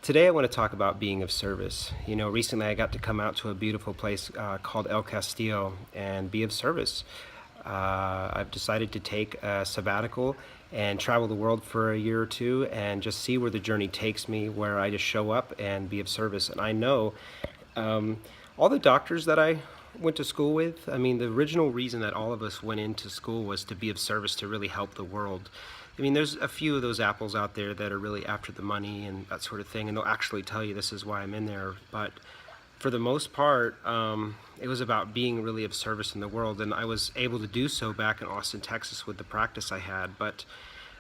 Today I want to talk about being of service. You know, recently I got to come out to a beautiful place called El Castillo and be of service. I've decided to take a sabbatical and travel the world for a year or two and just see where the journey takes me, where I just show up and be of service. And I know all the doctors that I went to school with, I mean, the original reason that all of us went into school was to be of service, to really help the world. I mean, there's a few of those apples out there that are really after the money and that sort of thing, and they'll actually tell you this is why I'm in there. But for the most part, it was about being really of service in the world, and I was able to do so back in Austin, Texas with the practice I had. But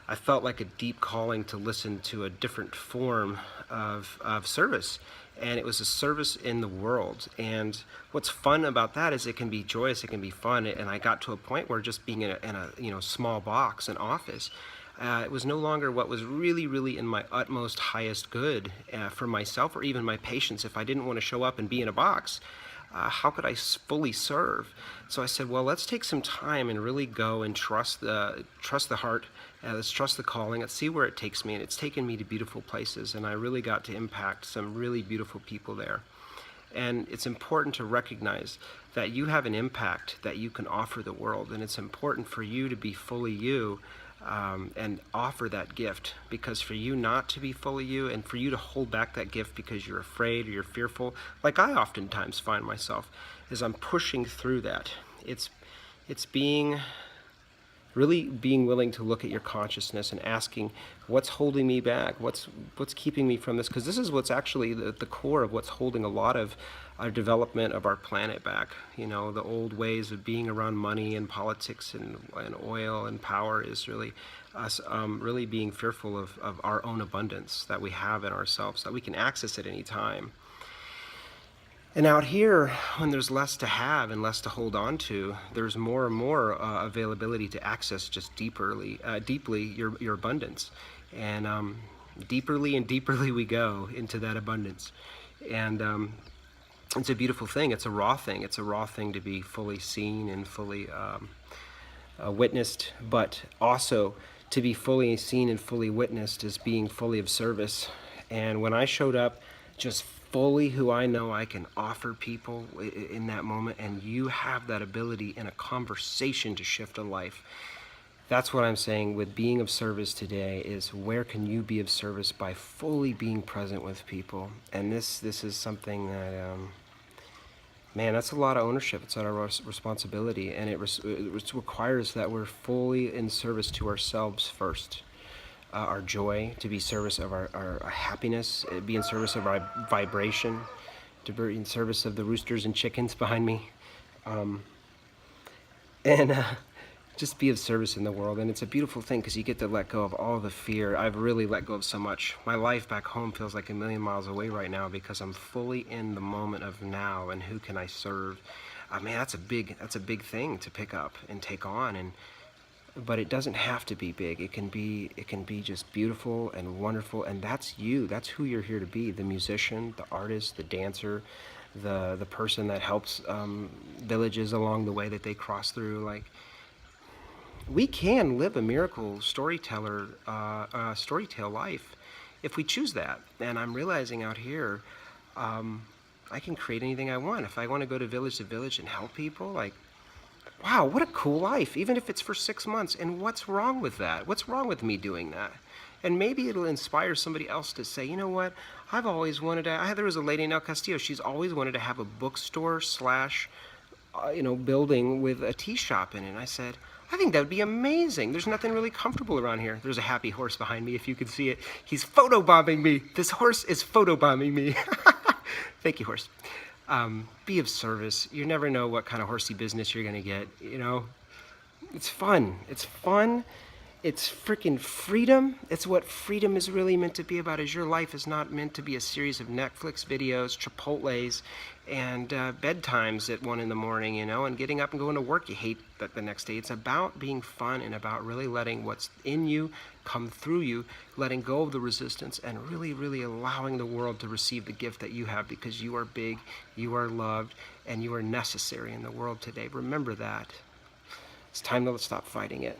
I felt like a deep calling to listen to a different form of service, and it was a service in the world. And what's fun about that is it can be joyous, it can be fun, and I got to a point where just being in a small box, an office, it was no longer what was really in my utmost highest good for myself or even my patients. If I didn't want to show up and be in a box, how could I fully serve? So I said, well, let's take some time and really go and trust the heart. Let's trust the calling. Let's see where it takes me. And it's taken me to beautiful places, and I really got to impact some really beautiful people there. And it's important to recognize that you have an impact that you can offer the world, and it's important for you to be fully you. And offer that gift, because for you not to be fully you and for you to hold back that gift because you're afraid or you're fearful, like I oftentimes find myself, is I'm pushing through that. It's really being willing to look at your consciousness and asking, what's holding me back? What's keeping me from this? Because this is what's actually the core of what's holding a lot of our development of our planet back. You know, the old ways of being around money and politics and oil and power is really us really being fearful of our own abundance that we have in ourselves, that we can access at any time. And out here, when there's less to have and less to hold on to, there's more and more availability to access just deeply your abundance. And deeperly and deeperly we go into that abundance. And it's a beautiful thing. It's a raw thing. It's a raw thing to be fully seen and fully witnessed, but also to be fully seen and fully witnessed is being fully of service. And when I showed up just fully who I know I can offer people in that moment, and you have that ability in a conversation to shift a life. That's what I'm saying with being of service today, is where can you be of service by fully being present with people. And this is something that, man, that's a lot of ownership. It's our responsibility, and it requires that we're fully in service to ourselves first. Our joy, to be service of our happiness, be in service of our vibration, to be in service of the roosters and chickens behind me, and just be of service in the world. And it's a beautiful thing because you get to let go of all the fear. I've really let go of so much. My life back home feels like a million miles away right now because I'm fully in the moment of now and who can I serve. Man, that's a big thing to pick up and take on. But it doesn't have to be big. It can be just beautiful and wonderful, and that's you. That's who you're here to be: the musician, the artist, the dancer, the person that helps villages along the way that they cross through. Like, we can live a miracle storytell life if we choose that. And I'm realizing out here, I can create anything I want. If I want to go to village and help people, like, wow, what a cool life, even if it's for 6 months. And what's wrong with that? What's wrong with me doing that? And maybe it'll inspire somebody else to say, you know what, I've always wanted to, there was a lady in El Castillo, she's always wanted to have a bookstore / building with a tea shop in it. And I said, I think that would be amazing. There's nothing really comfortable around here. There's a happy horse behind me, if you could see it. He's photobombing me. This horse is photobombing me. Thank you, horse. Be of service. You never know what kind of horsey business you're gonna get, you know. It's fun. It's fun. It's freaking freedom. It's what freedom is really meant to be about. Is your life is not meant to be a series of Netflix videos, Chipotles, and bedtimes at 1 a.m, you know, and getting up and going to work you hate that the next day. It's about being fun and about really letting what's in you come through you, letting go of the resistance, and really allowing the world to receive the gift that you have, because you are big, you are loved, and you are necessary in the world today. Remember that. It's time to stop fighting it.